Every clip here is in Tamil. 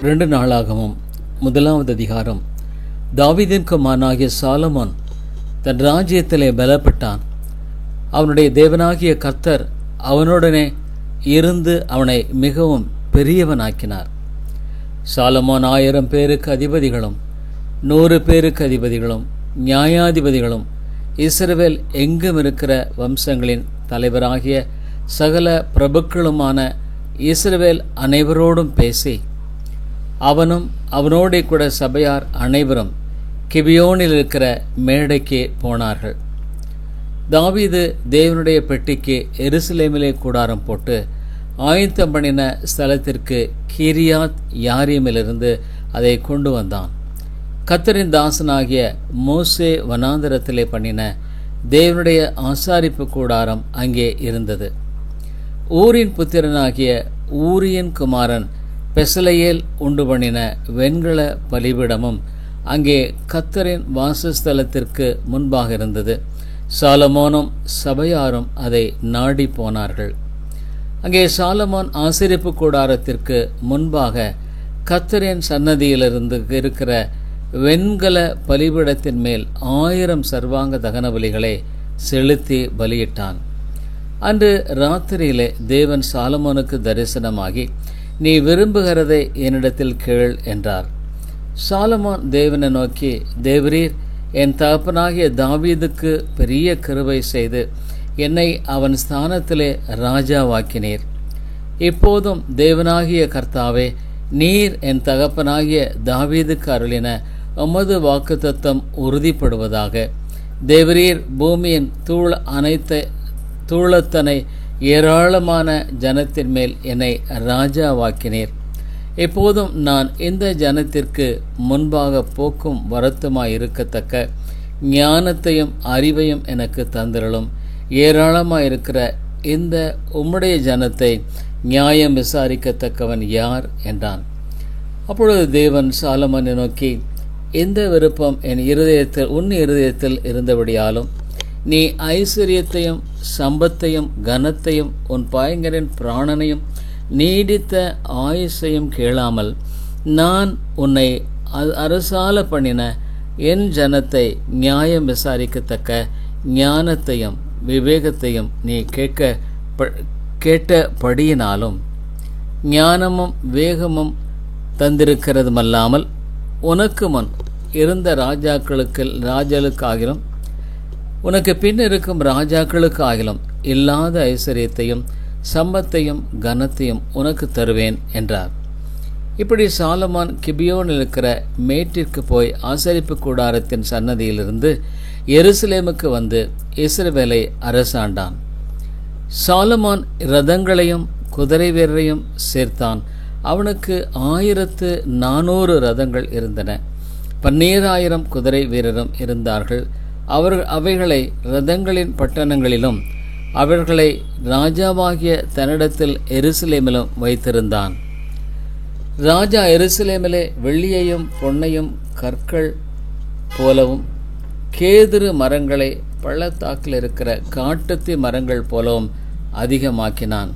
2 நாளாகமம் 1வது அதிகாரம். தாவீதின் குமாரனாகிய சாலமோன் தன் ராஜ்யத்திலே பலப்பட்டான். அவனுடைய தேவனாகிய கர்த்தர் அவனுடனே இருந்து அவனை மிகவும் பெரியவனாக்கினார். சாலமோன் 1000 பேருக்கு அதிபதிகளும் 100 பேருக்கு அதிபதிகளும் நியாயாதிபதிகளும் இஸ்ரவேல் எங்கும் இருக்கிற வம்சங்களின் தலைவராகிய சகல பிரபுக்களுமான இஸ்ரவேல் அனைவரோடும் பேசி, அவனும் அவனோட கூட சபையார் அனைவரும் கிபியோனில் இருக்கிற மேடைக்கு போனார்கள். தாவீது தேவனுடைய பெட்டிக்கு எருசலேமிலே கூடாரம் போட்டு ஆயத்தம் பண்ணின ஸ்தலத்திற்கு கிரியாத் யாரீமிலிருந்து அதை கொண்டு வந்தான். கர்த்தரின் தாசனாகிய மோசே வனாந்தரத்திலே பண்ணின தேவனுடைய ஆசாரிப்பு கூடாரம் அங்கே இருந்தது. ஊரின் புத்திரனாகிய ஊரியின் குமாரன் பெசலையேல் உண்டு பண்ணின வெண்கல பலிபீடமும் அங்கே கர்த்தரின் வாசஸ்தலத்திற்கு முன்பாக இருந்தது. சாலமோனும் சபையாரும் அதை நாடி போனார்கள். அங்கே சாலமோன் ஆசரிப்பு கூடாரத்திற்கு முன்பாக கர்த்தரின் சன்னதியிலிருந்து இருக்கிற வெண்கல பலிபீடத்தின் மேல் 1000 சர்வாங்க தகன பலிகளை செலுத்தி பலியிட்டான். அன்று ராத்திரியிலே தேவன் சாலமோனுக்கு தரிசனமாகி, நீ விரும்புகிறதை என்னிடத்தில் கேள் என்றார். சாலமோன் தேவனை நோக்கி, தேவரீர் என் தகப்பனாகிய தாவீதுக்கு பெரிய கிருபை செய்து என்னை அவன் ஸ்தானத்திலே ராஜாவாக்கினீர். இப்போதும் தேவனாகிய கர்த்தாவே, நீர் என் தகப்பனாகிய தாவீதுக்கு அருளின உமது வாக்குத்தத்தம் உறுதிப்படுவதாக. தேவரீர் பூமியின் தூளத்தனை ஏராளமான ஜனத்தின் மேல் என்னை ராஜாவாக்கினீர். இப்போதும் நான் இந்த ஜனத்திற்கு முன்பாக போக்கும் வரத்துமாயிருக்கத்தக்க ஞானத்தையும் அறிவையும் எனக்கு தந்திரலும். ஏராளமாயிருக்கிற இந்த உம்முடைய ஜனத்தை நியாயம் விசாரிக்கத்தக்கவன் யார் என்றான். அப்பொழுது தேவன் சாலமோனை நோக்கி, இந்த விருப்பம் உன் இருதயத்தில் இருந்தபடியாலும் நீ ஐஸ்வர்யத்தையும் சம்பத்தையும் கனத்தையும் உன் பயங்கரின் பிராணனையும் நீடித்த ஆயுசையும் கேளாமல் நான் உன்னை அரசால பண்ணின என் ஜனத்தை நியாயம் விசாரிக்கத்தக்க ஞானத்தையும் விவேகத்தையும் நீ கேட்டபடியினாலும் ஞானமும் வேகமும் தந்திருக்கிறதுமல்லாமல் உனக்கு முன் இருந்த ராஜாக்களுக்காகிலும் உனக்கு பின் இருக்கும் ராஜாக்களுக்கு ஆகிலும் இல்லாத ஐஸ்வர்யத்தையும் சம்பத்தையும் கனத்தையும் உனக்கு தருவேன் என்றார். இப்படி சாலமோன் கிபியோனில் இருக்கிற மேட்டிற்கு போய் ஆசரிப்பு கூடாரத்தின் சன்னதியிலிருந்து எருசலேமுக்கு வந்து இஸ்ரவேலை அரசாண்டான். சாலமோன் இரதங்களையும் குதிரை வீரரையும் சேர்த்தான். அவனுக்கு 1400 இரதங்கள் இருந்தன. 12000 குதிரை வீரரும் இருந்தார்கள். அவைகளை இரதங்களின் பட்டணங்களிலும் அவர்களை ராஜாவாகிய தன்னிடத்தில் எருசலேமிலும் வைத்திருந்தான். ராஜா எருசலேமிலே வெள்ளியையும் பொன்னையும் கற்கள் போலவும் கேதுரு மரங்களை பள்ளத்தாக்கில் இருக்கிற காட்டுத்தி மரங்கள் போலவும் அதிகமாக்கினான்.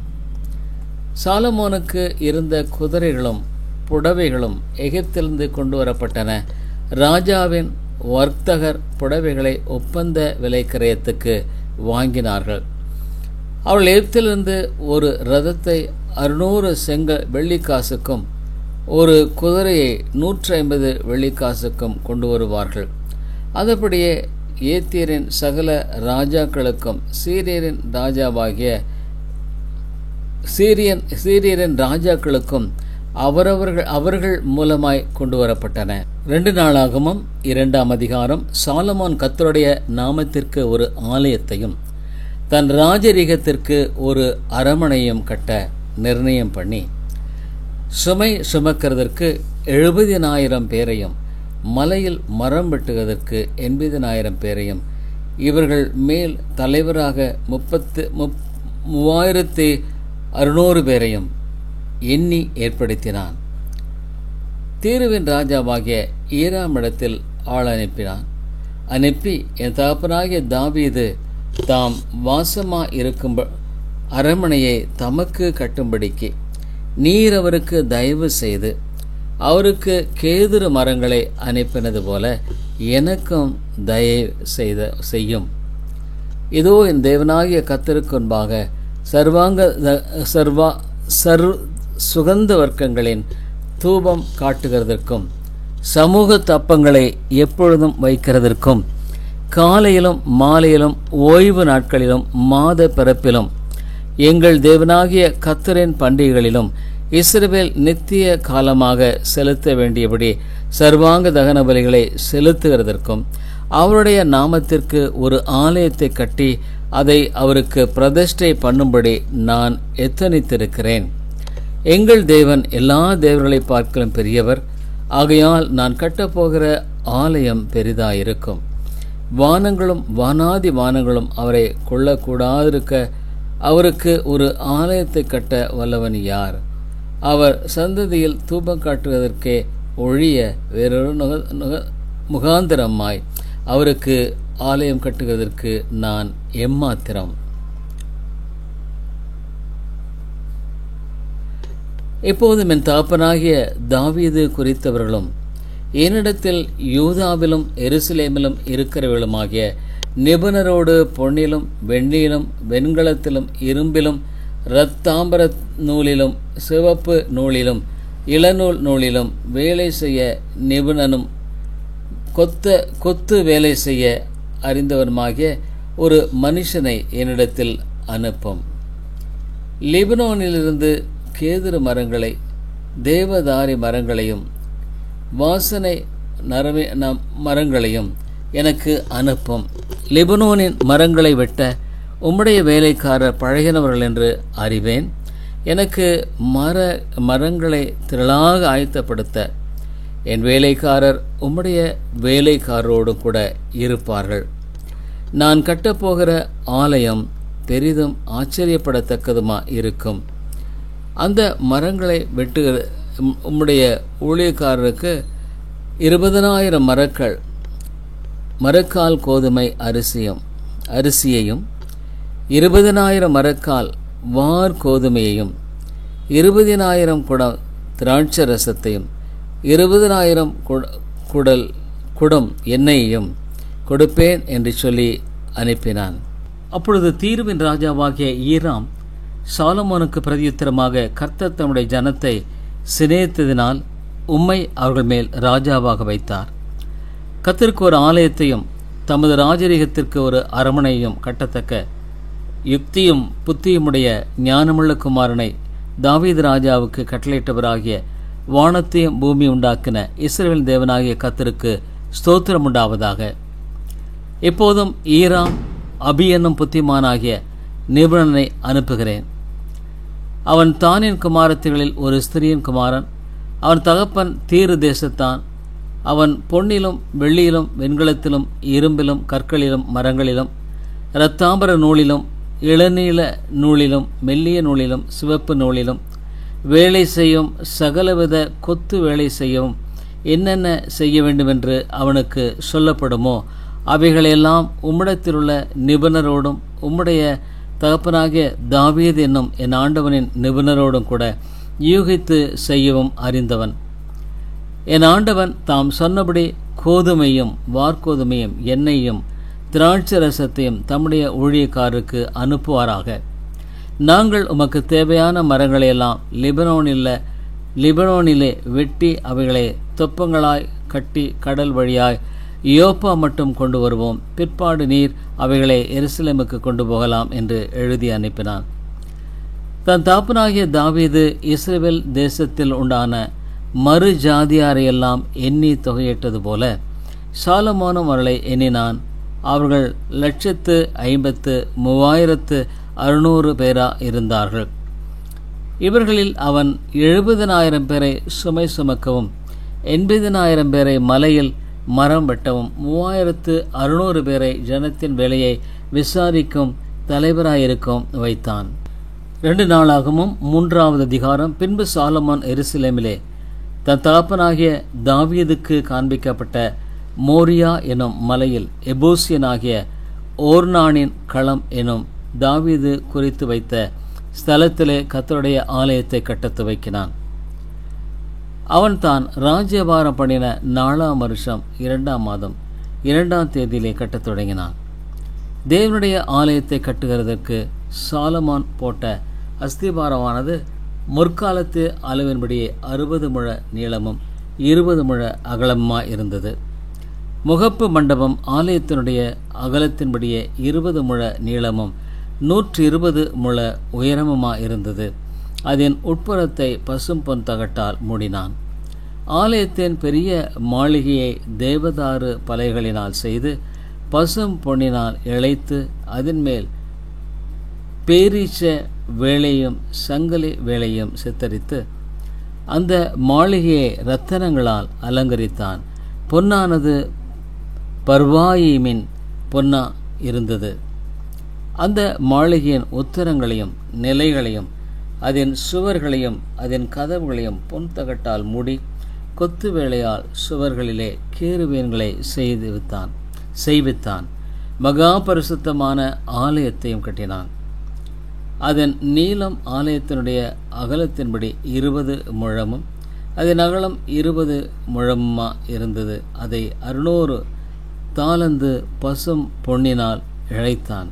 சாலமோனுக்கு இருந்த குதிரைகளும் புடவைகளும் எகிப்திலிருந்து கொண்டு வரப்பட்டன. ராஜாவின் வர்த்தகர் புடவைகளை ஒப்பந்த விலை கிரயத்துக்கு வாங்கினார்கள். அவள் எகிப்திலிருந்து ஒரு ரதத்தை 600 வெள்ளிக்காசுக்கும் ஒரு குதிரையை 150 வெள்ளிக்காசுக்கும் கொண்டு வருவார்கள். அதுபடியே ஏத்தியரின் சகல ராஜாக்களுக்கும் சீரியரின் ராஜாக்களுக்கும் அவர்கள் மூலமாய் கொண்டு வரப்பட்டன. 2 நாளாகமம் 2ஆம் அதிகாரம். சாலமோன் கர்த்தருடைய நாமத்திற்கு ஒரு ஆலயத்தையும் தன் ராஜரீகத்திற்கு ஒரு அரமனையும் கட்ட நிர்ணயம் பண்ணி சுமை சுமக்கிறதற்கு 70,000 பேரையும் மலையில் மரம் வெட்டுவதற்கு 80,000 பேரையும் இவர்கள் மேல் தலைவராக 3600 பேரையும் எண்ணி ஏற்படுத்தினான். தீருவின் ராஜாவாகிய ஈராமிடத்தில் ஆள் அனுப்பி என் தகப்பனாகிய தாவீது தாம் வாசமா இருக்கும் அரமனையை தமக்கு கட்டும்படிக்கு நீர் அவருக்கு தயவு செய்து அவருக்கு கேதுரு மரங்களை அனுப்பினது போல எனக்கும் தயவு செய்யும். இதோ என் தேவனாகிய கர்த்தருக்கு முன்பாக சுகந்த வர்க்கங்களின் தூபம் காட்டுகிறதற்கும் சமூக தப்பங்களை எப்பொழுதும் வைக்கிறதற்கும் காலையிலும் மாலையிலும் ஓய்வு நாட்களிலும் மாத பிறப்பிலும் எங்கள் தேவனாகிய கர்த்தரின் பண்டிகைகளிலும் இஸ்ரவேல் நித்திய காலமாக செலுத்த வேண்டியபடி சர்வாங்க தகன பலிகளை செலுத்துகிறதற்கும் அவருடைய நாமத்திற்கு ஒரு ஆலயத்தை கட்டி அதை அவருக்கு பிரதிஷ்டை பண்ணும்படி நான் எத்தனித்திருக்கிறேன். எங்கள் தேவன் எல்லா தேவர்களை பார்க்கலும் பெரியவர். ஆகையால் நான் கட்டப்போகிற ஆலயம் பெரிதாயிருக்கும். வானங்களும் வானாதி வானங்களும் அவரை கொள்ளக்கூடாதிருக்க அவருக்கு ஒரு ஆலயத்தை கட்ட வல்லவன் யார்? அவர் சந்ததியில் தூபம் காட்டுவதற்கே ஒழிய வேறொரு முகாந்திரமாய் அவருக்கு ஆலயம் கட்டுவதற்கு நான் எம்மாத்திரம்? எப்போதும் என் தகப்பனாகிய தாவீது குறித்தவர்களும் என்னிடத்தில் யூதாவிலும் எருசலேமிலும் இருக்கிறவர்களுமாகிய நிபுணரோடு பொன்னிலும் வெண்ணிலும் வெண்கலத்திலும் இரும்பிலும் இரத்தாம்பர நூலிலும் சிவப்பு நூலிலும் இளநூல் நூலிலும் வேலை செய்ய நிபுணனும் கொத்து வேலை செய்ய அறிந்தவருமாகிய ஒரு மனுஷனை என்னிடத்தில் அனுப்பும். லெபனோனிலிருந்து கேதுரு மரங்களை தேவதாரி மரங்களையும் வாசனை மரங்களையும் எனக்கு அனுப்பும். லெபனோனின் மரங்களை வெட்ட உம்முடைய வேலைக்காரர் பழகினவர்கள் என்று அறிவேன். எனக்கு மரங்களை திரளாக ஆயத்தப்படுத்த என் வேலைக்காரர் உம்முடைய வேலைக்காரரோடு கூட இருப்பார்கள். நான் கட்டப்போகிற ஆலயம் பெரிதும் ஆச்சரியப்படத்தக்கதுமா இருக்கும். அந்த மரங்களை வெட்டுகிற உம்முடைய ஊழியக்காரருக்கு 20,000 மரக்கால் கோதுமை அரிசியையும் 20,000 மரக்கால் வார் கோதுமையையும் 20,000 குடம் திராட்சை ரசத்தையும் 20,000 குடம் எண்ணெயையும் கொடுப்பேன் என்று சொல்லி அனுப்பினான். அப்பொழுது தீருவின் ராஜாவாகிய ஈராம் சாலமோனுக்கு பிரதியுத்தரமாக, கர்த்தர் தம்முடைய ஜனத்தை சிநேகித்ததினால் உம்மை அவர்கள் மேல் ராஜாவாக வைத்தார். கர்த்தருக்கு ஒரு ஆலயத்தையும் தமது ராஜரீகத்திற்கு ஒரு அரமனையும் கட்டத்தக்க யுக்தியும் புத்தியுமுடைய ஞானமுள்ள குமாரனை தாவீது ராஜாவுக்கு கட்டளையிட்டவராகிய வானத்தையும் பூமி உண்டாக்கின இஸ்ரவேல் தேவனாகிய கர்த்தருக்கு ஸ்தோத்திரம் உண்டாவதாக. இப்போதும் ஈராம் அபி என்னும் புத்திமானாகிய நிபுணனை அனுப்புகிறேன். அவன் தானின் குமாரத்திகளில் ஒரு ஸ்திரியின் குமாரன். அவன் தகப்பன் தீரு தேசத்தான். அவன் பொன்னிலும் வெள்ளியிலும் வெண்கலத்திலும் இரும்பிலும் கற்களிலும் மரங்களிலும் இரத்தாம்பர நூலிலும் இளநீல நூலிலும் மெல்லிய நூலிலும் சிவப்பு நூலிலும் வேலை செய்யும் சகலவித கொத்து வேலை செய்யவும் என்னென்ன செய்ய வேண்டுமென்று அவனுக்கு சொல்லப்படுமோ அவைகளெல்லாம் உம்மிடத்திலுள்ள நிபுணரோடும் உம்முடைய தகப்பனாகிய தாவீது என்னும் என் ஆண்டவனின் நிபுணரோடும் கூட யூகித்து செய்யவும் அறிந்தவன். என் ஆண்டவன் தாம் சொன்னபடி கோதுமையும் வார்கோதுமையும் எண்ணெயையும் திராட்சை ரசத்தையும் தம்முடைய ஊழியக்காரருக்கு அனுப்புவாராக. நாங்கள் உமக்கு தேவையான மரங்களையெல்லாம் லிபனோனிலே வெட்டி அவைகளை தொப்பங்களாய் கட்டி கடல் வழியாய் யோப்பா மட்டும் கொண்டு வருவோம். பிற்பாடு நீர் அவைகளை எருசலேமுக்கு கொண்டு போகலாம் என்று எழுதி அனுப்பினான். தன் தாப்பனாகிய தாவீது இஸ்ரவேல் தேசத்தில் உண்டான மறு ஜாதியாரையெல்லாம் எண்ணி தொகையிட்டது போல சாலமோனும் அவர்களை எண்ணினான். அவர்கள் 153,600 பேரா இருந்தார்கள். இவர்களில் அவன் 70,000 பேரை சுமை சுமக்கவும் 80,000 பேரை மலையில் மரம் வெட்டவும் 3,600 பேரை ஜனத்தின் வேலையை விசாரிக்கும் தலைவராயிருக்கும் வைத்தான். 2 நாளாகவும் 3வது அதிகாரம். பின்பு சாலமோன் எருசலேமிலே தன் தகப்பனாகிய தாவீதுக்கு காண்பிக்கப்பட்ட மோரியா எனும் மலையில் எபூசியனாகிய ஓர்னானின் களம் எனும் தாவீது குறித்து வைத்த ஸ்தலத்திலே கர்த்தருடைய ஆலயத்தை கட்டத் துவக்கினான். அவன் தான் ராஜ்யபாரம் பண்ணின 4ஆம் வருஷம் 2ஆம் மாதம் 2ஆம் தேதியிலே கட்டத் தொடங்கினான். தேவனுடைய ஆலயத்தை கட்டுகிறதற்கு சாலமோன் போட்ட அஸ்திபாரமானது முற்காலத்து அளவின்படியே 60 முழ நீளமும் 20 முழ அகலமுமாய் இருந்தது. முகப்பு மண்டபம் ஆலயத்தினுடைய அகலத்தின்படியே 20 முழ நீளமும் 120 முழ உயரமுமாய் இருந்தது. அதன் உட்புறத்தை பசும் பொன் தகட்டால் மூடினான். ஆலயத்தின் பெரிய மாளிகையை தேவதாரு பலைகளினால் செய்து பசும் பொன்னினால் இழைத்து அதன் மேல் பேரீச்ச வேலையும் சங்கிலி வேலையும் சித்தரித்து அந்த மாளிகையை இரத்தனங்களால் அலங்கரித்தான். பொன்னானது பர்வாயிமின் பொன்னா இருந்தது. அந்த மாளிகையின் உத்தரங்களையும் நிலைகளையும் அதன் சுவர்களையும் அதன் கதவுகளையும் பொன் தகட்டால் மூடி கொத்து வேலையால் சுவர்களிலே கேருபீன்களை செய்வித்தான். மகா பரிசுத்தமான ஆலயத்தையும் கட்டினான். அதன் நீளம் ஆலயத்தினுடைய அகலத்தின்படி 20 முழமும் அதன் அகலம் 20 முழமுமா இருந்தது. அதை 600 தாலந்து பசும் பொன்னினால் இழைத்தான்.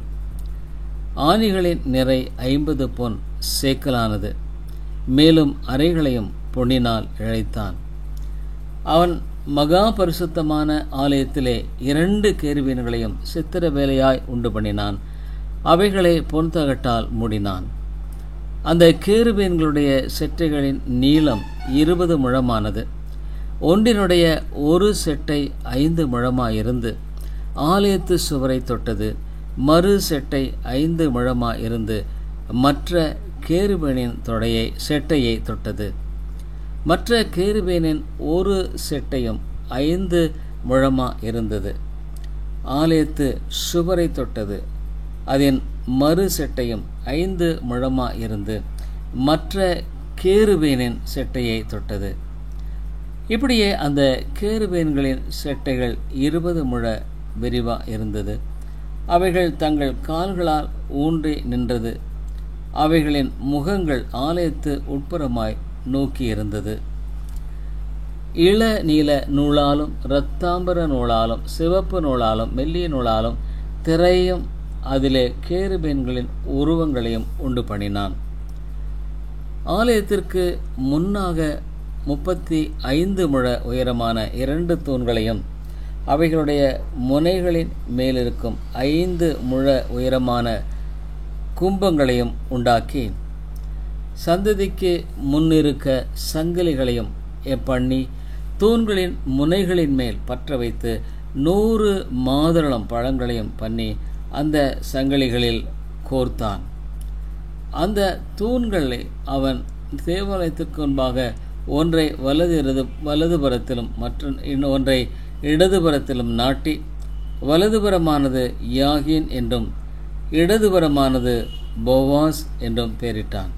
ஆணிகளின் நிறை 50 பொன் சேக்கலானது. மேலும் அறைகளையும் பொன்னினால் இழைத்தான். அவன் மகா பரிசுத்தமான ஆலயத்திலே 2 கேருபீன்களையும் சித்திர வேலையாய் உண்டு பண்ணினான். அவைகளை பொன் தகட்டால் மூடினான். அந்த கேருபீன்களுடைய செட்டைகளின் நீளம் 20 முழமானது. ஒன்றினுடைய ஒரு செட்டை 5 முழமாயிருந்து ஆலயத்து சுவரை தொட்டது. மறு செட்டை 5 முழமாயிருந்து மற்ற கேருபீனின் செட்டையை தொட்டது. மற்ற கேருபீனின் ஒரு செட்டையும் 5 முழமா இருந்தது. ஆலயத்து சுவரை தொட்டது. அதன் மறு செட்டையும் 5 முழமா இருந்து மற்ற கேருபீனின் செட்டையை தொட்டது. இப்படியே அந்த கேருபீன்களின் செட்டைகள் 20 முழ விரிவா இருந்தது. அவைகள் தங்கள் கால்களால் ஊன்றி நின்றது. அவைகளின் முகங்கள் ஆலயத்து உட்புறமாய் நோக்கி இருந்தது. இள நீல நூலாலும் இரத்தாம்பர நூலாலும் சிவப்பு நூலாலும் மெல்லிய நூலாலும் திரையும் அதிலே கேருபீன்களின் உருவங்களையும் உண்டு பண்ணினான். ஆலயத்திற்கு முன்னாக 35 முழ உயரமான 2 தூண்களையும் அவைகளுடைய முனைகளின் மேலிருக்கும் 5 முழ உயரமான கும்பங்களையும் உண்டாக்கி சந்ததிக்கு முன்னிருக்க சங்கிலிகளையும் பண்ணி தூண்களின் முனைகளின் மேல் பற்ற வைத்து 100 மாதுளம் பழங்களையும் பண்ணி அந்த சங்கிலிகளில் கோர்த்தான். அந்த தூண்களை அவன் தேவாலயத்திற்கு முன்பாக ஒன்றை வலதுபுறத்திலும் ஒன்றை இடதுபுறத்திலும் நாட்டி வலதுபுறமானது யாகின் என்றும் இடதுபுறமானது போவாஸ் என்றும் பெயரிட்டான்.